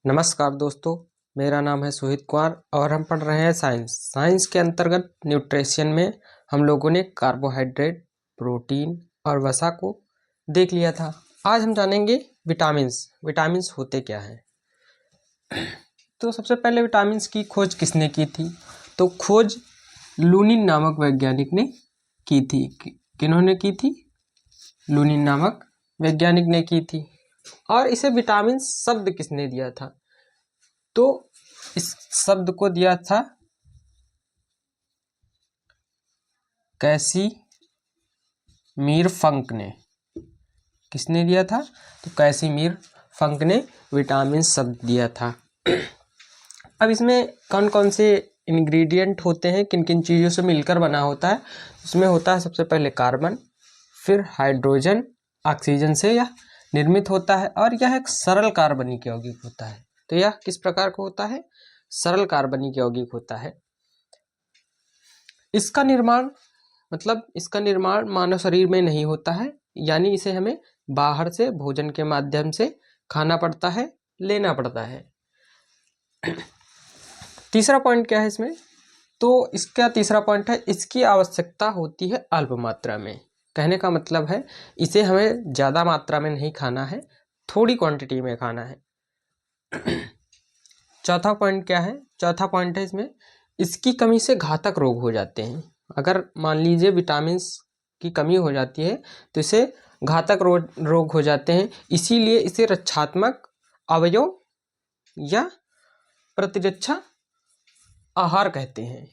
नमस्कार दोस्तों, मेरा नाम है सुहित कुमार और हम पढ़ रहे हैं साइंस के अंतर्गत न्यूट्रिशन में हम लोगों ने कार्बोहाइड्रेट, प्रोटीन और वसा को देख लिया था। आज हम जानेंगे विटामिन्स होते क्या हैं। तो सबसे पहले विटामिन्स की खोज किसने की थी? तो खोज लुनिन नामक वैज्ञानिक ने की थी। किन्होंने की थी? लुनिन नामक वैज्ञानिक ने की थी। और इसे विटामिन शब्द किसने दिया था? तो इस शब्द को दिया था कैसिमीर फंक ने। किसने दिया था? तो कैसिमीर फंक ने विटामिन शब्द दिया था। अब इसमें कौन कौन से इंग्रेडिएंट होते हैं, किन किन चीज़ों से मिलकर बना होता है? इसमें होता है सबसे पहले कार्बन, फिर हाइड्रोजन, ऑक्सीजन से यह निर्मित होता है और यह एक सरल कार्बनिक यौगिक होता है। तो यह किस प्रकार का होता है? सरल कार्बनिक यौगिक होता है। इसका निर्माण मानव शरीर में नहीं होता है, यानी इसे हमें बाहर से भोजन के माध्यम से खाना पड़ता है, लेना पड़ता है। तीसरा पॉइंट क्या है इसमें? तो इसका तीसरा पॉइंट है, इसकी आवश्यकता होती है अल्प मात्रा में। कहने का मतलब है इसे हमें ज़्यादा मात्रा में नहीं खाना है, थोड़ी क्वांटिटी में खाना है। चौथा पॉइंट क्या है? चौथा पॉइंट है इसमें, इसकी कमी से घातक रोग हो जाते हैं। अगर मान लीजिए विटामिन्स की कमी हो जाती है तो इसे घातक रोग हो जाते हैं। इसीलिए इसे रक्षात्मक अवयव या प्रतिरक्षा आहार कहते हैं।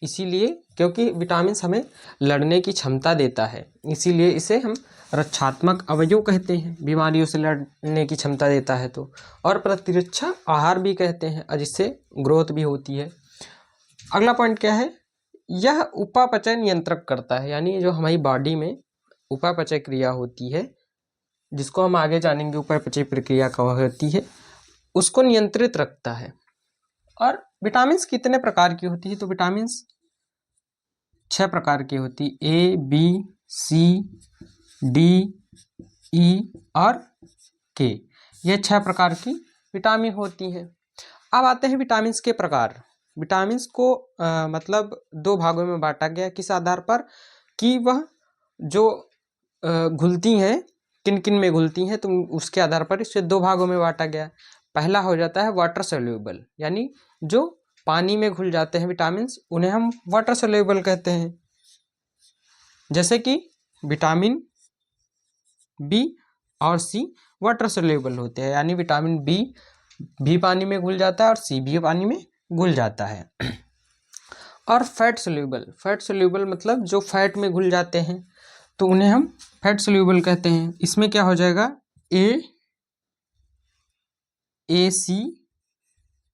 इसीलिए क्योंकि विटामिन्स हमें लड़ने की क्षमता देता है, इसीलिए इसे हम रक्षात्मक अवयव कहते हैं। बीमारियों से लड़ने की क्षमता देता है तो, और प्रतिरक्षा आहार भी कहते हैं, और जिससे ग्रोथ भी होती है। अगला पॉइंट क्या है? यह उपापचय नियंत्रित करता है, यानी जो हमारी बॉडी में उपापचय क्रिया होती है, जिसको हम आगे जानेंगे उपापचय प्रक्रिया कब होती है, उसको नियंत्रित रखता है। और विटामिन्स कितने प्रकार की होती है? तो विटामिन्स 6 प्रकार की होती, ए, बी, सी, डी, ई और के। ये 6 प्रकार की विटामिन होती हैं। अब आते हैं विटामिन्स के प्रकार। विटामिन्स को मतलब 2 भागों में बांटा गया। किस आधार पर? कि वह जो घुलती हैं, किन किन में घुलती हैं, तो उसके आधार पर इसे 2 भागों में बांटा गया। पहला हो जाता है वाटर सोल्यूबल, यानी जो पानी में घुल जाते हैं विटामिन्स, उन्हें हम वाटर सोल्यूबल कहते हैं। जैसे कि विटामिन बी और सी वाटर सोल्यूबल होते हैं, यानी विटामिन बी भी पानी में घुल जाता है और सी भी पानी में घुल जाता है। और फैट सोल्यूबल मतलब जो फैट में घुल जाते हैं, तो उन्हें हम फैट सोल्यूबल कहते हैं। इसमें क्या हो जाएगा? ए, सी,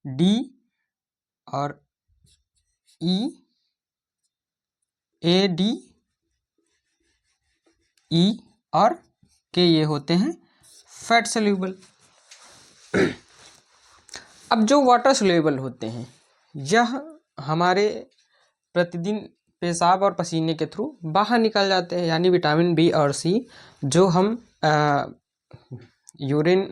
डी और ई, ए, डी, ई और के, ये होते हैं फैट सोल्यूबल। अब जो वाटर सोल्यूबल होते हैं, यह हमारे प्रतिदिन पेशाब और पसीने के थ्रू बाहर निकल जाते हैं, यानी विटामिन बी और सी जो हम यूरिन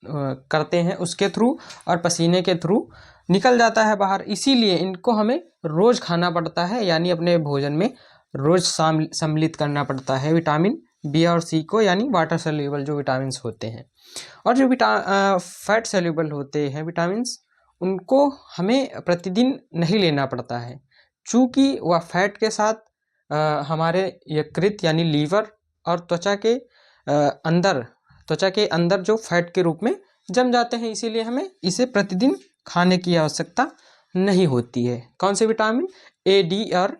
करते हैं उसके थ्रू और पसीने के थ्रू निकल जाता है बाहर। इसीलिए इनको हमें रोज़ खाना पड़ता है, यानी अपने भोजन में रोज़ सम्मिलित करना पड़ता है विटामिन बी और सी को, यानी वाटर सोल्यूबल जो विटामिन्स होते हैं। और जो फैट सोल्यूबल होते हैं विटामिन्स, उनको हमें प्रतिदिन नहीं लेना पड़ता है, चूँकि वह फैट के साथ हमारे यकृत यानी लीवर और त्वचा के अंदर जो फैट के रूप में जम जाते हैं। इसीलिए हमें इसे प्रतिदिन खाने की आवश्यकता नहीं होती है। कौन से विटामिन? ए, डी और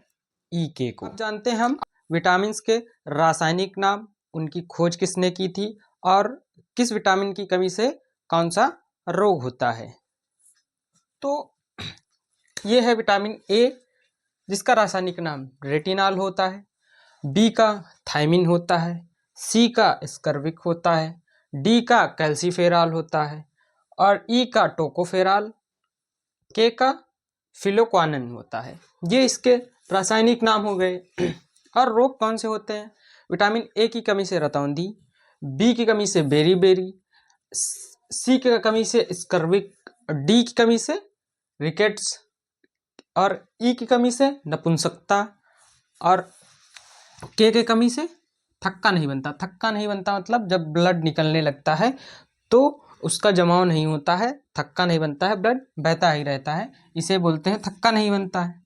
ई, के को। अब जानते हैं हम विटामिन्स के रासायनिक नाम, उनकी खोज किसने की थी और किस विटामिन की कमी से कौन सा रोग होता है। तो ये है विटामिन ए, जिसका रासायनिक नाम रेटिनॉल होता है। बी का थायमिन होता है। सी का स्कर्विक होता है। डी का कैल्सीफेरॉल होता है और ई का टोकोफेरॉल, के का फिलोक्वानिन होता है। ये इसके रासायनिक नाम हो गए। और रोग कौन से होते हैं? विटामिन ए की कमी से रतौंधी, बी की कमी से बेरी बेरी, सी की कमी से स्कर्विक, डी की कमी से रिकेट्स, और ई की कमी से नपुंसकता, और के कमी से थक्का नहीं बनता। थक्का नहीं बनता मतलब जब ब्लड निकलने लगता है तो उसका जमाव नहीं होता है, थक्का नहीं बनता है, ब्लड बहता ही रहता है, इसे बोलते हैं थक्का नहीं बनता है।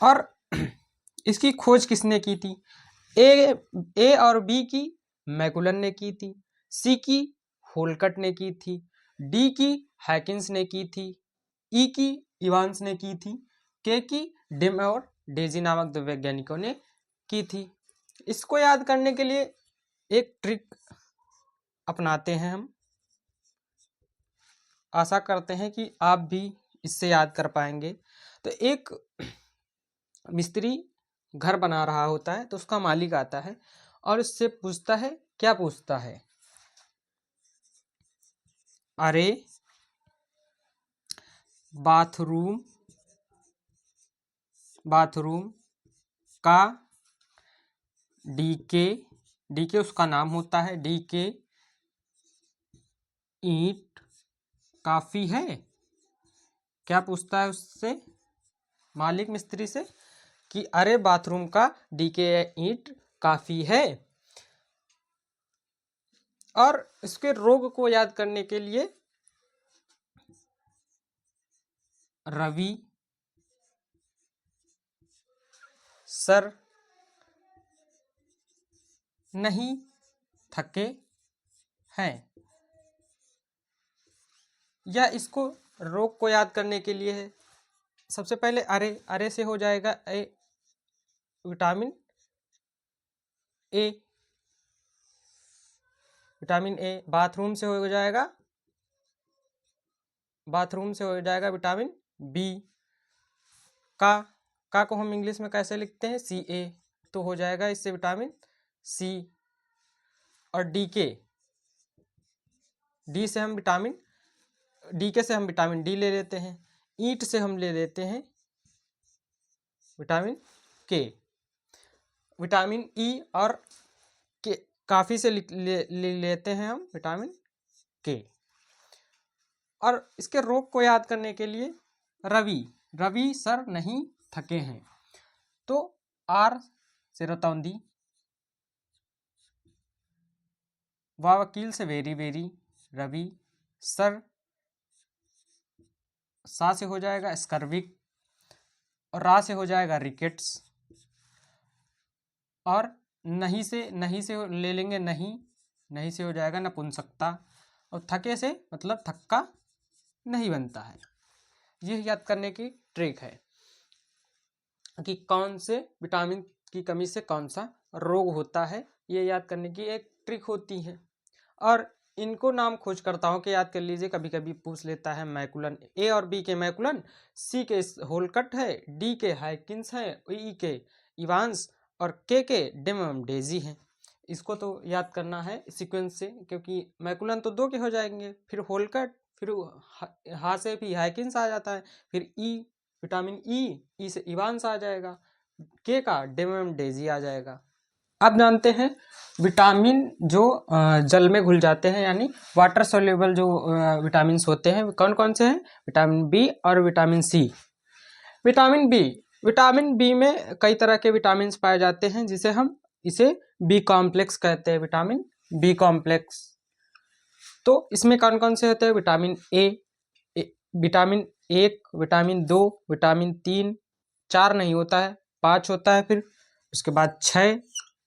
और इसकी खोज किसने की थी? ए और बी की मैकुलन ने की थी, सी की होलकट ने की थी, डी की हैकिंस ने की थी, ई की इवांस ने की थी, के की डिम और डेजी नामक दो वैज्ञानिकों ने की थी। इसको याद करने के लिए एक ट्रिक अपनाते हैं हम, आशा करते हैं कि आप भी इससे याद कर पाएंगे। तो एक मिस्त्री घर बना रहा होता है, तो उसका मालिक आता है और उससे पूछता है, क्या पूछता है? अरे बाथरूम का डीके उसका नाम होता है, डीके ईंट काफी है? क्या पूछता है उससे मालिक मिस्त्री से कि अरे बाथरूम का डीके ईंट काफी है। और इसके रोग को याद करने के लिए रवि सर नहीं थके हैं, या इसको रोग को याद करने के लिए है, सबसे पहले अरे से हो जाएगा विटामिन ए, बाथरूम से हो जाएगा विटामिन बी। का को हम इंग्लिश में कैसे लिखते हैं? सी ए, तो हो जाएगा इससे विटामिन सी। और डी से हम विटामिन डी ले लेते हैं, ईंट से हम ले लेते हैं विटामिन के, विटामिन ई और के काफ़ी से ले लेते हैं हम विटामिन के। और इसके रोग को याद करने के लिए रवि सर नहीं थके हैं, तो आर से रतौंदी, वकील से वेरी रवि सर, सा से हो जाएगा स्कर्विक, और रा से हो जाएगा रिकेट्स, और नहीं से ले लेंगे नहीं से हो जाएगा नपुंसकता, और थके से मतलब थक्का नहीं बनता है। यह याद करने की ट्रिक है कि कौन से विटामिन की कमी से कौन सा रोग होता है, ये याद करने की एक ट्रिक होती है। और इनको नाम खोजकर्ताओं के याद कर लीजिए, कभी कभी पूछ लेता है मैकुलन, ए और बी के मैकुलन, सी के होलकट है, डी के हाइकिंस है, ई के इवांस, और के डेमम डेजी हैं। इसको तो याद करना है सीक्वेंस से, क्योंकि मैकुलन तो 2 के हो जाएंगे, फिर होलकट, फिर हा से भी हाइकिंस आ जाता है, फिर ई विटामिन ई से इवांस आ जाएगा, के का डेमम डेजी आ जाएगा। अब जानते हैं विटामिन जो जल में घुल जाते हैं, यानी वाटर सोल्यूबल जो विटामिन होते हैं, कौन कौन से हैं? विटामिन बी और विटामिन सी। विटामिन बी में कई तरह के विटामिन पाए जाते हैं, जिसे हम इसे बी कॉम्प्लेक्स कहते हैं, विटामिन बी कॉम्प्लेक्स। तो इसमें कौन कौन से होते हैं? विटामिन विटामिन 1, विटामिन 2, विटामिन 3, 4 नहीं होता है, 5 होता है, फिर उसके बाद 6,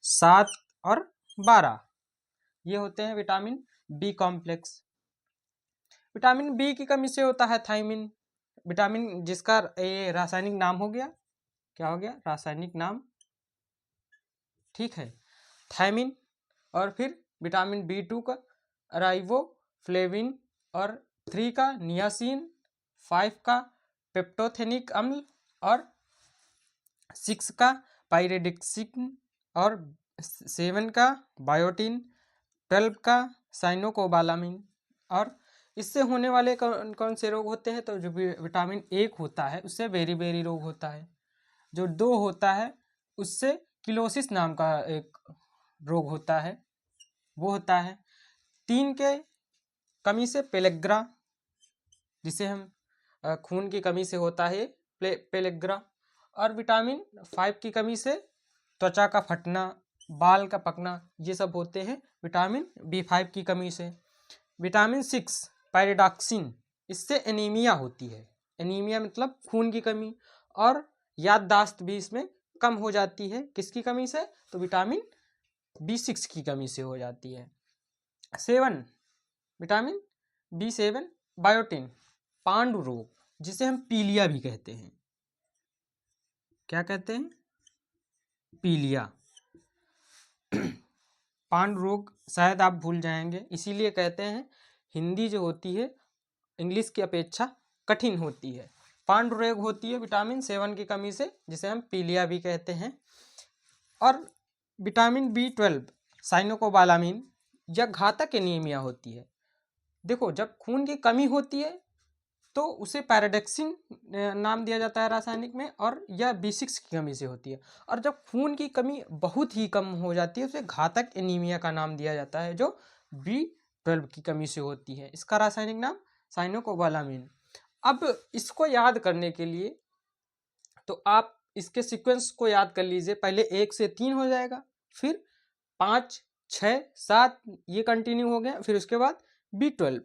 7 और 12, ये होते हैं vitamin B complex. Vitamin B की कमी से होता है थायमिन, विटामिन जिसका ये रासायनिक नाम हो गया, क्या हो गया? रासायनिक नाम, ठीक है, थायमिन। और फिर विटामिन बी2 का राइबोफ्लेविन, और 3 का नियासिन, 5 का पेप्टोथेनिक अम्ल, और 6 का पाइरिडिक्सिन, और 7 का बायोटिन, 12 का साइनोकोबालामिन। और इससे होने वाले कौन कौन से रोग होते हैं? तो जो विटामिन 1 होता है उससे बेरी रोग होता है, जो 2 होता है उससे किलोसिस नाम का एक रोग होता है, वो होता है। 3 के कमी से पेलेग्रा, जिसे हम खून की कमी से होता है पेलेग्रा। और विटामिन 5 की कमी से त्वचा का फटना, बाल का पकना, ये सब होते हैं विटामिन B5 की कमी से। विटामिन 6 पायरिडॉक्सिन, इससे एनीमिया होती है। एनीमिया मतलब खून की कमी, और याददाश्त भी इसमें कम हो जाती है। किसकी कमी से? तो विटामिन B6 की कमी से हो जाती है। 7 विटामिन B7 बायोटिन, पांडु रोग, जिसे हम पीलिया भी कहते हैं। क्या कहते हैं? पीलिया। पांडु रोग शायद आप भूल जाएंगे, इसीलिए कहते हैं हिंदी जो होती है इंग्लिश की अपेक्षा कठिन होती है। पांडु रोग होती है विटामिन 7 की कमी से, जिसे हम पीलिया भी कहते हैं। और विटामिन B12 साइनोकोबालामिन, यह घातक एनीमिया होती है। देखो, जब खून की कमी होती है तो उसे पैराडॉक्सिन नाम दिया जाता है रासायनिक में, और यह B6 की कमी से होती है। और जब खून की कमी बहुत ही कम हो जाती है उसे घातक एनीमिया का नाम दिया जाता है, जो B12 की कमी से होती है। इसका रासायनिक नाम साइनोकोबालामिन। अब इसको याद करने के लिए तो आप इसके सीक्वेंस को याद कर लीजिए। पहले 1 से 3 हो जाएगा, फिर 5, 6, 7 ये कंटिन्यू हो गया, फिर उसके बाद B12।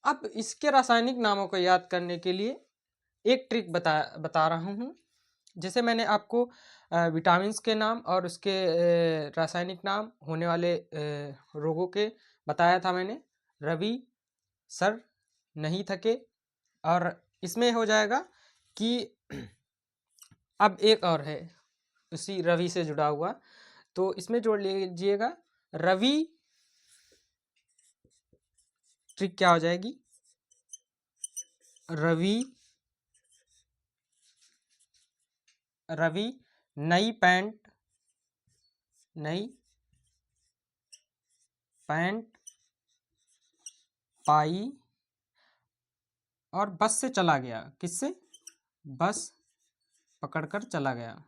अब इसके रासायनिक नामों को याद करने के लिए एक ट्रिक बता रहा हूँ। जैसे मैंने आपको विटामिन्स के नाम और उसके रासायनिक नाम होने वाले रोगों के बताया था मैंने। रवि सर नहीं थके, और इसमें हो जाएगा कि अब एक और है उसी रवि से जुड़ा हुआ, तो इसमें जोड़ लीजिएगा रवि। ट्रिक क्या हो जाएगी? रवि नई पैंट पाई और बस से चला गया। किससे? बस पकड़कर चला गया।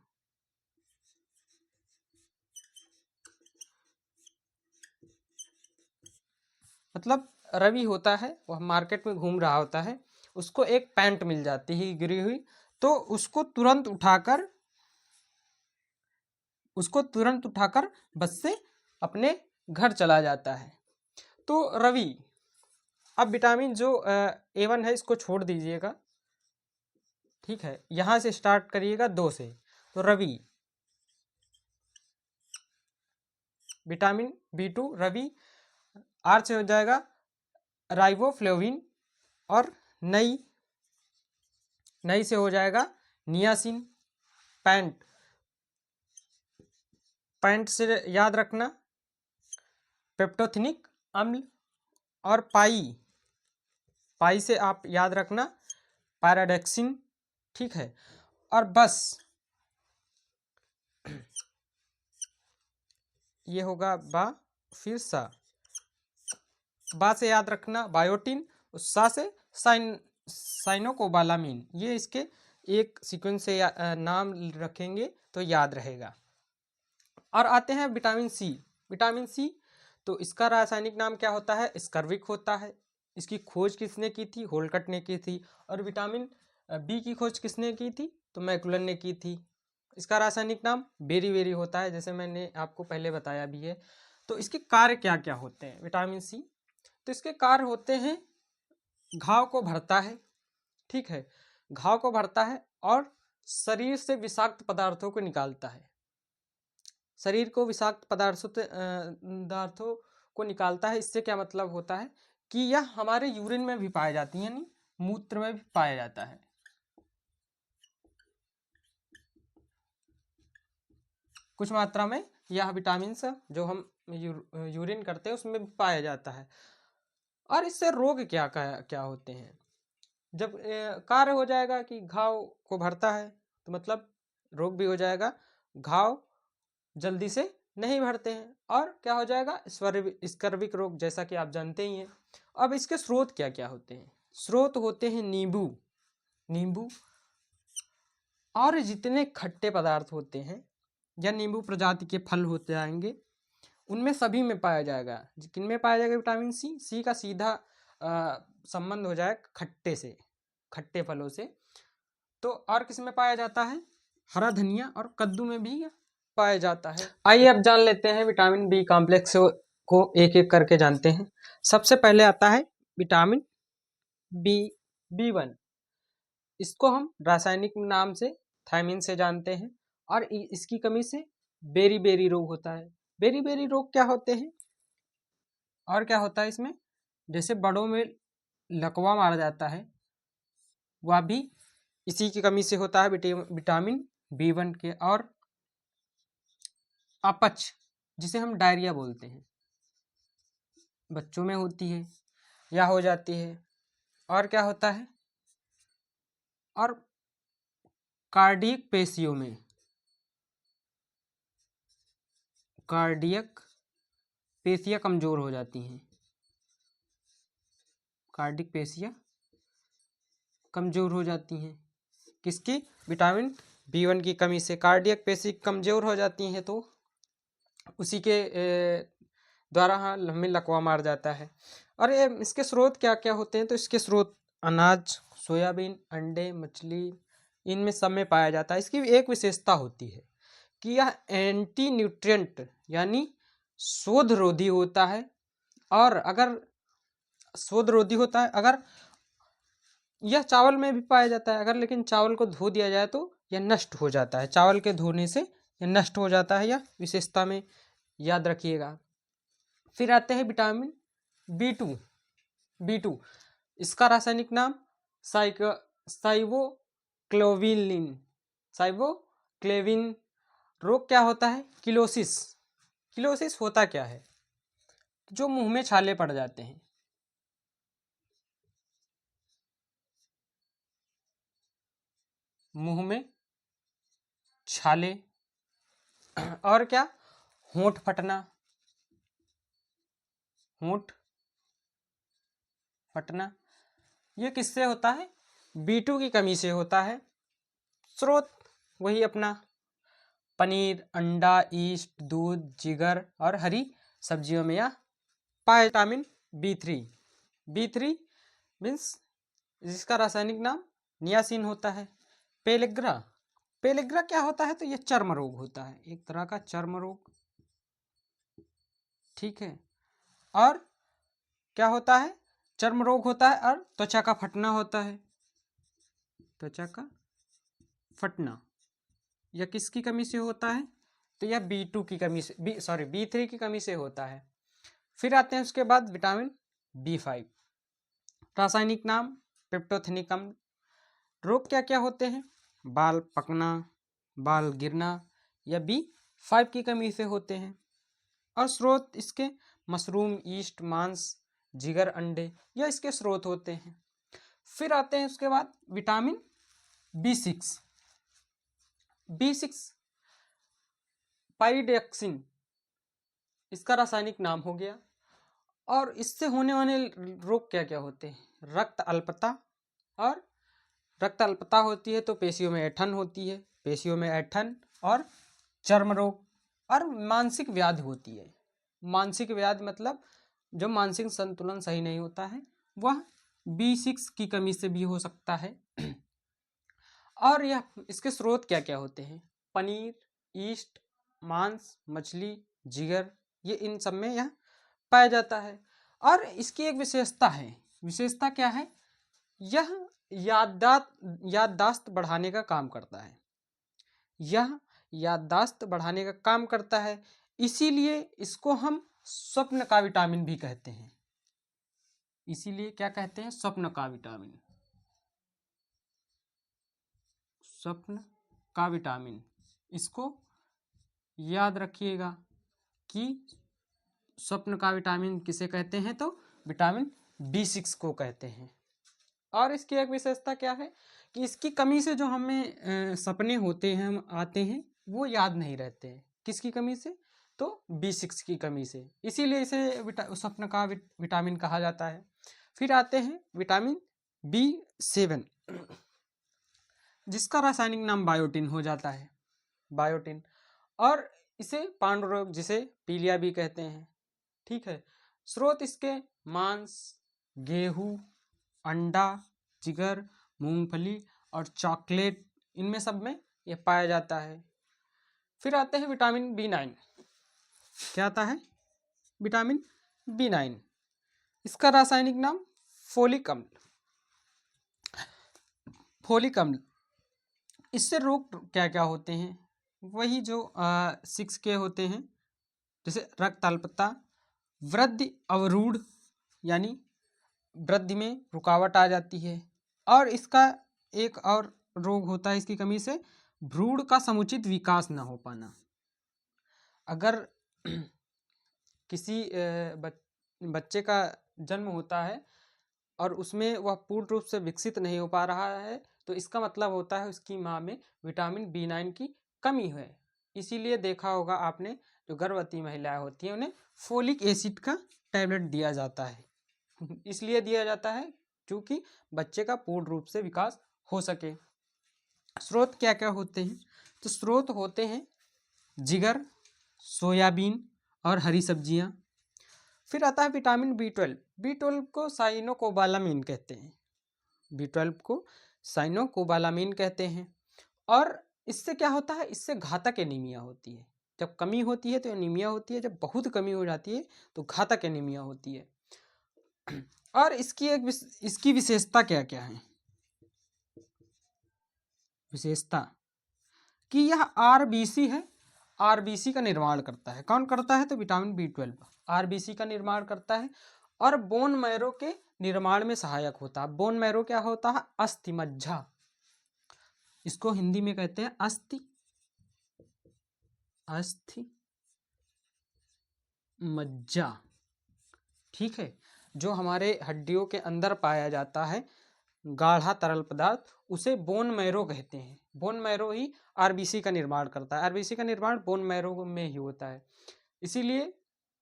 मतलब रवि होता है, वह मार्केट में घूम रहा होता है, उसको एक पैंट मिल जाती है गिरी हुई, तो उसको तुरंत उठाकर बस से अपने घर चला जाता है। तो रवि। अब विटामिन जो A1 है इसको छोड़ दीजिएगा, ठीक है। यहां से स्टार्ट करिएगा 2 से, तो Ravi. Vitamin B2 Ravi, R से हो जाएगा राइबोफ्लेविन, और नई से हो जाएगा नियासिन। पैंट से याद रखना पेप्टोथेनिक अम्ल, और पाई से आप याद रखना पैराडॉक्सिन, ठीक है। और बस ये होगा बा, फिर बा से याद रखना बायोटिन, सा से साइनोकोबालामिन। ये इसके एक सीक्वेंस से नाम रखेंगे तो याद रहेगा। और आते हैं विटामिन सी। तो इसका रासायनिक नाम क्या होता है? स्कर्विक होता है। इसकी खोज किसने की थी? होल्कट ने की थी। और विटामिन बी की खोज किसने की थी? तो मैकुलन ने की थी। इसका रासायनिक नाम बेरी होता है, जैसे मैंने आपको पहले बताया भी है। तो इसके कार्य क्या क्या होते हैं विटामिन सी? तो इसके कार्य होते हैं, घाव को भरता है, ठीक है। घाव को भरता है और शरीर से विषाक्त पदार्थों को निकालता है। शरीर को विषाक्त पदार्थों को निकालता है। इससे क्या मतलब होता है कि यह हमारे यूरिन में भी पाए जाती है, यानी मूत्र में भी पाया जाता है। कुछ मात्रा में यह विटामिन जो हम यूरिन करते हैं उसमें भी पाया जाता है। और इससे रोग क्या क्या होते हैं? जब कार्य हो जाएगा कि घाव को भरता है, तो मतलब रोग भी हो जाएगा। घाव जल्दी से नहीं भरते हैं, और क्या हो जाएगा? स्कर्विक रोग, जैसा कि आप जानते ही हैं। अब इसके स्रोत क्या क्या होते हैं? स्रोत होते हैं नींबू और जितने खट्टे पदार्थ होते हैं, या नींबू प्रजाति के फल होते आएंगे, उनमें सभी में पाया जाएगा। किन में पाया जाएगा विटामिन सी? सी का सीधा संबंध हो जाए खट्टे से, खट्टे फलों से। तो और किस में पाया जाता है? हरा धनिया और कद्दू में भी पाया जाता है। आइए अब जान लेते हैं विटामिन बी कॉम्प्लेक्स को एक एक करके जानते हैं। सबसे पहले आता है विटामिन B1। इसको हम रासायनिक नाम से थायमिन से जानते हैं और इसकी कमी से बेरी रोग होता है। बेरी रोग क्या होते हैं और क्या होता है इसमें? जैसे बड़ों में लकवा मारा जाता है, वह भी इसी की कमी से होता है, विटामिन B1 के। और अपच, जिसे हम डायरिया बोलते हैं, बच्चों में होती है या हो जाती है। और क्या होता है? और कार्डियक पेशियों में, कार्डियक पेशियां कमजोर हो जाती हैं, कार्डियक पेशियां कमजोर हो जाती हैं। किसकी? विटामिन B1 की कमी से कार्डियक पेशी कमजोर हो जाती हैं, तो उसी के द्वारा हाँ हमें लकवा मार जाता है। और ये इसके स्रोत क्या क्या होते हैं? तो इसके स्रोत अनाज, सोयाबीन, अंडे, मछली, इनमें सब में पाया जाता है। इसकी एक विशेषता होती है कि यह एंटी न्यूट्रिएंट यानी शोध रोधी होता है। और अगर शोध रोधी होता है, अगर यह चावल में भी पाया जाता है, अगर लेकिन चावल को धो दिया जाए तो यह नष्ट हो जाता है। चावल के धोने से यह नष्ट हो जाता है, यह विशेषता में याद रखिएगा। फिर आते हैं विटामिन B2। इसका रासायनिक नाम साइवोक्लोविलिन। साइवोक्लेविन। रोग क्या होता है? किलोसिस। किलोसिस होता क्या है? जो मुंह में छाले पड़ जाते हैं, मुंह में छाले। और क्या? होंठ फटना। होंठ फटना ये किससे होता है? B2 की कमी से होता है। स्रोत वही अपना पनीर, अंडा, ईस्ट, दूध, जिगर और हरी सब्जियों में यह पाया। विटामिन B3 मीन्स जिसका रासायनिक नाम नियासिन होता है। पेलेग्रा। पेलेग्रा क्या होता है? तो यह चर्म रोग होता है, एक तरह का चर्म रोग, ठीक है। और क्या होता है? चर्म रोग होता है और त्वचा का फटना होता है। त्वचा का फटना यह किसकी कमी से होता है? तो यह B2 की कमी से, B3 की कमी से होता है। फिर आते हैं उसके बाद विटामिन B5। रासायनिक नाम पेप्टोथेनिक अम्ल। रोग क्या क्या होते हैं? बाल पकना, बाल गिरना, यह B5 की कमी से होते हैं। और स्रोत इसके मशरूम, ईस्ट, मांस, जिगर, अंडे, यह इसके स्रोत होते हैं। फिर आते हैं उसके बाद विटामिन B6 पाइरिडॉक्सिन, इसका रासायनिक नाम हो गया। और इससे होने वाले रोग क्या क्या होते हैं? रक्त अल्पता। और रक्त अल्पता होती है तो पेशियों में ऐंठन होती है, पेशियों में ऐंठन और चर्म रोग और मानसिक व्याधि होती है। मानसिक व्याधि मतलब जो मानसिक संतुलन सही नहीं होता है, वह B6 की कमी से भी हो सकता है। और यह इसके स्रोत क्या क्या होते हैं? पनीर, ईस्ट, मांस, मछली, जिगर, ये इन सब में यह पाया जाता है। और इसकी एक विशेषता है। विशेषता क्या है? यह याददाश्त बढ़ाने का काम करता है। यह याददाश्त बढ़ाने का काम करता है, इसीलिए इसको हम स्वप्न का विटामिन भी कहते हैं। इसीलिए क्या कहते हैं? स्वप्न का विटामिन। स्वप्न का विटामिन, इसको याद रखिएगा कि स्वप्न का विटामिन किसे कहते हैं? तो विटामिन B6 को कहते हैं। और इसकी एक विशेषता क्या है कि इसकी कमी से जो हमें सपने होते हैं, हम आते हैं, वो याद नहीं रहते हैं। किसकी कमी से? तो B6 की कमी से, इसीलिए इसे स्वप्न का विटामिन कहा जाता है। फिर आते हैं विटामिन B7, जिसका रासायनिक नाम बायोटिन हो जाता है। बायोटिन। और इसे पांडु रोग जिसे पीलिया भी कहते हैं। ठीक है। स्रोत इसके मांस, गेहूं, अंडा, जिगर, मूंगफली और चॉकलेट, इनमें सब में ये पाया जाता है। फिर आते हैं विटामिन B9। क्या आता है? Vitamin B9। इसका रासायनिक नाम फोलिक अम्ल। फोलिक अम्ल, इससे रोग क्या क्या होते हैं? वही जो 6K होते हैं, जैसे रक्त अल्पता, वृद्धि अवरूढ़ यानी वृद्धि में रुकावट आ जाती है। और इसका एक और रोग होता है इसकी कमी से, भ्रूण का समुचित विकास न हो पाना। अगर किसी बच्चे का जन्म होता है और उसमें वह पूर्ण रूप से विकसित नहीं हो पा रहा है, तो इसका मतलब होता है उसकी माँ में विटामिन B9 की कमी है। इसीलिए देखा होगा आपने, जो गर्भवती महिलाएं होती हैं उन्हें फोलिक एसिड का टैबलेट दिया जाता है। इसलिए दिया जाता है क्योंकि बच्चे का पूर्ण रूप से विकास हो सके। स्रोत क्या क्या होते हैं? तो स्रोत होते हैं जिगर, सोयाबीन और हरी सब्जियां। फिर आता है विटामिन B12। B12 को साइनोकोबालामिन कहते हैं। B12 को साइनोकोबालामिन कहते हैं। और इससे क्या होता है? इससे घातक एनीमिया होती है। जब कमी होती है तो एनीमिया होती है, जब बहुत कमी हो जाती है तो घातक एनीमिया होती है। और इसकी विशेषता क्या क्या है? विशेषता कि यह आरबीसी है, आरबीसी का निर्माण करता है। कौन करता है? तो विटामिन B12 आरबीसी का निर्माण करता है और बोन मैरो के निर्माण में सहायक होता है। बोन मैरो क्या होता है? अस्थि मज्जा, इसको हिंदी में कहते हैं अस्थि मज्जा। ठीक है। जो हमारे हड्डियों के अंदर पाया जाता है गाढ़ा तरल पदार्थ, उसे बोन मैरो कहते हैं। बोन मैरो ही आरबीसी का निर्माण करता है। आरबीसी का निर्माण बोन मैरो में ही होता है। इसीलिए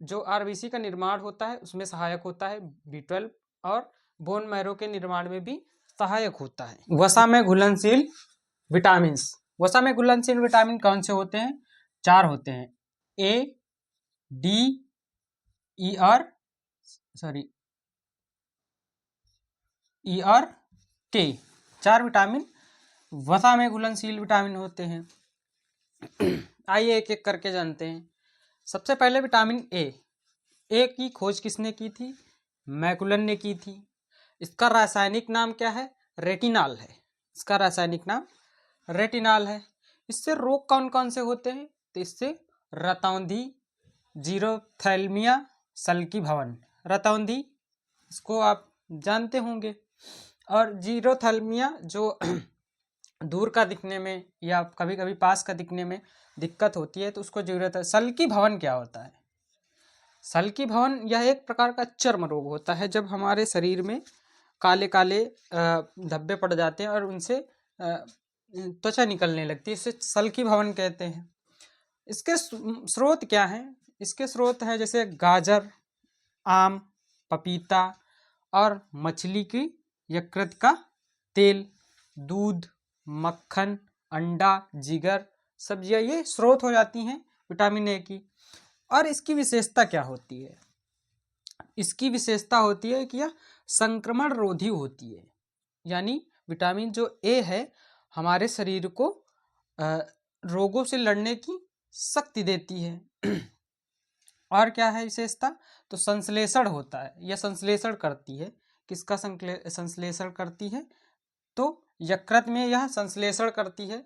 जो आरबीसी का निर्माण होता है उसमें सहायक होता है B12 और बोन मैरो के निर्माण में भी सहायक होता है। वसा में घुलनशील विटामिन। वसा में घुलनशील विटामिन कौन से होते हैं? 4 होते हैं। A, D, E और K, 4 विटामिन वसा में घुलनशील विटामिन होते हैं। आइए एक एक करके जानते हैं। सबसे पहले विटामिन ए की खोज किसने की थी? मैकुलन ने की थी। इसका रासायनिक नाम क्या है? रेटिनॉल है। इसका रासायनिक नाम रेटिनॉल है। इससे रोग कौन कौन से होते हैं? तो इससे रतौंधी, जीरोथैल्मिया, सल्की भवन। रतौंधी इसको आप जानते होंगे, और जीरोथैल्मिया जो दूर का दिखने में या कभी कभी पास का दिखने में दिक्कत होती है तो उसको जरूरत है। सल्की भवन क्या होता है? सल्की भवन यह एक प्रकार का चर्म रोग होता है, जब हमारे शरीर में काले काले धब्बे पड़ जाते हैं और उनसे त्वचा निकलने लगती है, इसे सल्की भवन कहते हैं। इसके स्रोत क्या हैं? इसके स्रोत हैं जैसे गाजर, आम, पपीता और मछली की यकृत का तेल, दूध, मक्खन, अंडा, जिगर, सब्जियां, ये स्रोत हो जाती हैं विटामिन ए की। और इसकी विशेषता क्या होती है? इसकी विशेषता होती है कि यह संक्रमण रोधी होती है। यानी विटामिन जो ए है हमारे शरीर को रोगों से लड़ने की शक्ति देती है। और क्या है विशेषता? तो संश्लेषण होता है, यह संश्लेषण करती है। किसका संश्लेषण करती है? तो यकृत में यह संश्लेषण करती है।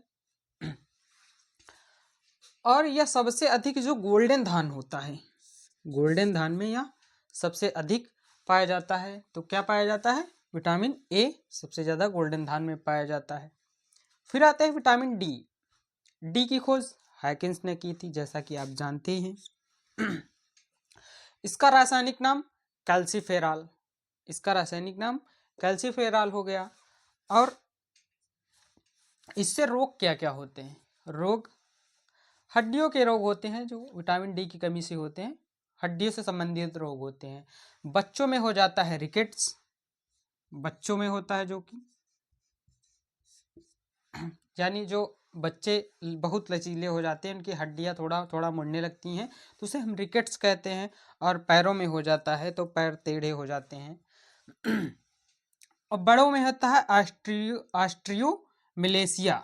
और यह सबसे अधिक जो गोल्डन धान होता है, गोल्डन धान में यह सबसे अधिक पाया जाता है। तो क्या पाया जाता है? विटामिन ए सबसे ज़्यादा गोल्डन धान में पाया जाता है। फिर आते हैं विटामिन डी। डी की खोज हाइकिन्स ने की थी, जैसा कि आप जानते हैं। इसका रासायनिक नाम कैल्सीफेरॉल। इसका रासायनिक नाम कैल्सीफेरॉल हो गया। और इससे रोग क्या क्या होते हैं? रोग हड्डियों के रोग होते हैं जो विटामिन डी की कमी से होते हैं। हड्डियों से संबंधित रोग होते हैं। बच्चों में हो जाता है रिकेट्स, बच्चों में होता है जो कि यानी जो बच्चे बहुत लचीले हो जाते हैं, उनकी हड्डियाँ थोड़ा थोड़ा मुड़ने लगती हैं, तो उसे हम रिकेट्स कहते हैं। और पैरों में हो जाता है तो पैर टेढ़े हो जाते हैं। और बड़ों में होता है ऑस्ट्रियोमलेशिया,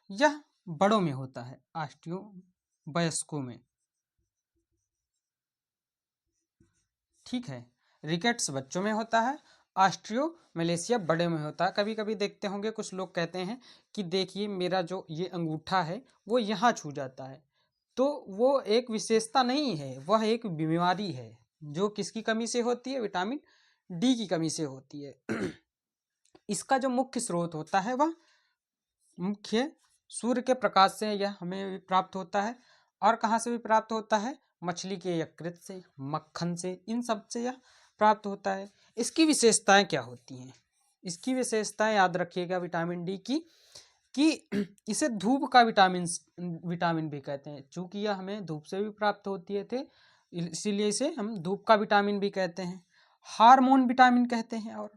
यह बड़ों में होता है, ऑस्ट्रियो वयस्कों में। ठीक है, रिकेट्स बच्चों में होता है, ऑस्ट्रियोमलेशिया बड़े में होता है। कभी कभी देखते होंगे कुछ लोग कहते हैं कि देखिए मेरा जो ये अंगूठा है वो यहाँ छू जाता है, तो वो एक विशेषता नहीं है, वह एक बीमारी है जो किसकी कमी से होती है, विटामिन डी की कमी से होती है। इसका जो मुख्य स्रोत होता है वह मुख्य सूर्य के प्रकाश से यह हमें प्राप्त होता है। और कहाँ से भी प्राप्त होता है, मछली के यकृत से, मक्खन से, इन सब से यह प्राप्त होता है। इसकी विशेषताएं क्या होती हैं, इसकी विशेषताएं याद रखिएगा विटामिन डी की, कि इसे धूप का विटामिन भी कहते हैं, चूंकि यह हमें धूप से भी प्राप्त होती है थे, इसीलिए इसे हम धूप का विटामिन भी कहते हैं। हार्मोन विटामिन कहते हैं, और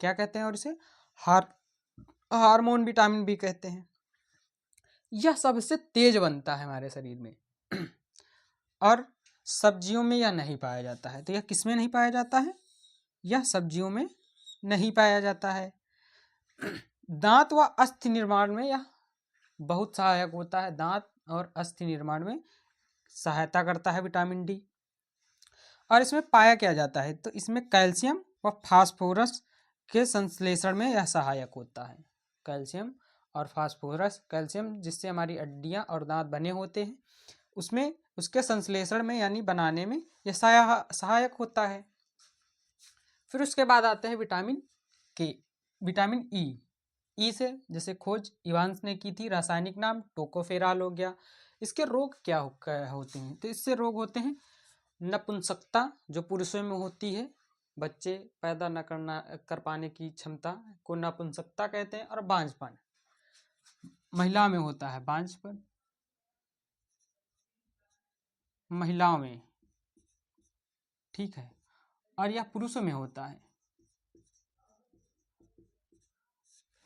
क्या कहते हैं, और इसे हार्मोन विटामिन भी कहते हैं। यह सबसे तेज बनता है हमारे शरीर में। और सब्जियों में यह नहीं पाया जाता है, तो यह किस में नहीं पाया जाता है, यह सब्जियों में नहीं पाया जाता है। दांत व अस्थि निर्माण में यह बहुत सहायक होता है, दांत और अस्थि निर्माण में सहायता करता है विटामिन डी। और इसमें पाया क्या जाता है, तो इसमें कैल्शियम व फास्फोरस के संश्लेषण में यह सहायक होता है। कैल्शियम और फास्फोरस, कैल्शियम जिससे हमारी हड्डियां और दांत बने होते हैं, उसमें उसके संश्लेषण में यानी बनाने में यह सहायक होता है। फिर उसके बाद आते हैं विटामिन के, विटामिन ई से जैसे खोज इवांस ने की थी, रासायनिक नाम टोकोफेराल हो गया। इसके रोग क्या होते हैं, तो इससे रोग होते हैं नपुंसकता जो पुरुषों में होती है, बच्चे पैदा न कर पाने की क्षमता को नपुंसकता कहते हैं। और बांझपन महिला में होता है, बांझपन महिलाओं में, ठीक है, और यह पुरुषों में होता है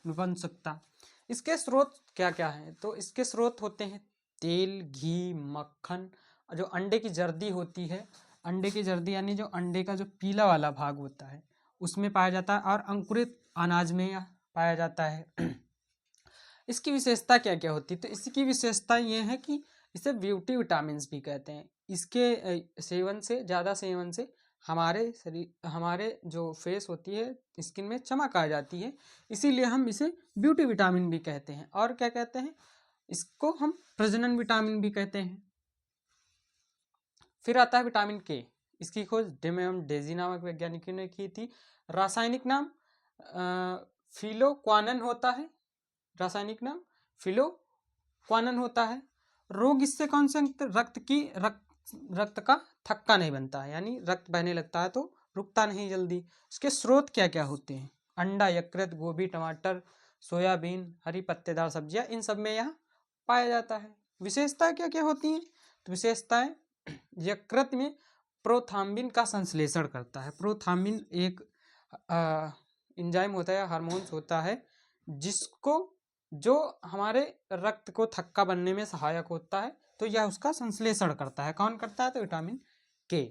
नपुंसकता। इसके स्रोत क्या क्या हैं, तो इसके स्रोत होते हैं तेल, घी, मक्खन, जो अंडे की जर्दी होती है, अंडे की जर्दी यानी जो अंडे का जो पीला वाला भाग होता है उसमें पाया जाता है, और अंकुरित अनाज में यह पाया जाता है। इसकी विशेषता क्या क्या होती है, तो इसकी विशेषता ये है कि इसे ब्यूटी विटामिन भी कहते हैं। इसके सेवन से, ज़्यादा सेवन से हमारे शरीर, हमारे जो फेस होती है, स्किन में चमक आ जाती है, इसीलिए हम इसे ब्यूटी विटामिन भी कहते हैं। और क्या कहते हैं, इसको हम प्रजनन विटामिन भी कहते हैं। फिर आता है विटामिन के, इसकी खोज डेमेयम डेजी नामक वैज्ञानिकों ने की थी। रासायनिक नाम फिलोक्वानन होता है, रासायनिक नाम फिलोक्वानन होता है। रोग इससे कौन से, रक्त का थक्का नहीं बनता है, यानी रक्त बहने लगता है तो रुकता नहीं जल्दी। इसके स्रोत क्या क्या होते हैं, अंडा, यकृत, गोभी, टमाटर, सोयाबीन, हरी पत्तेदार सब्जियां, इन सब में यह पाया जाता है। विशेषताएं क्या क्या होती हैं, तो विशेषताएं यकृत में प्रोथाम्बिन का संश्लेषण करता है। प्रोथाम्बिन एक एंजाइम होता है, हार्मोन्स होता है, जिसको जो हमारे रक्त को थक्का बनने में सहायक होता है, तो यह उसका संश्लेषण करता है। कौन करता है, तो विटामिन के।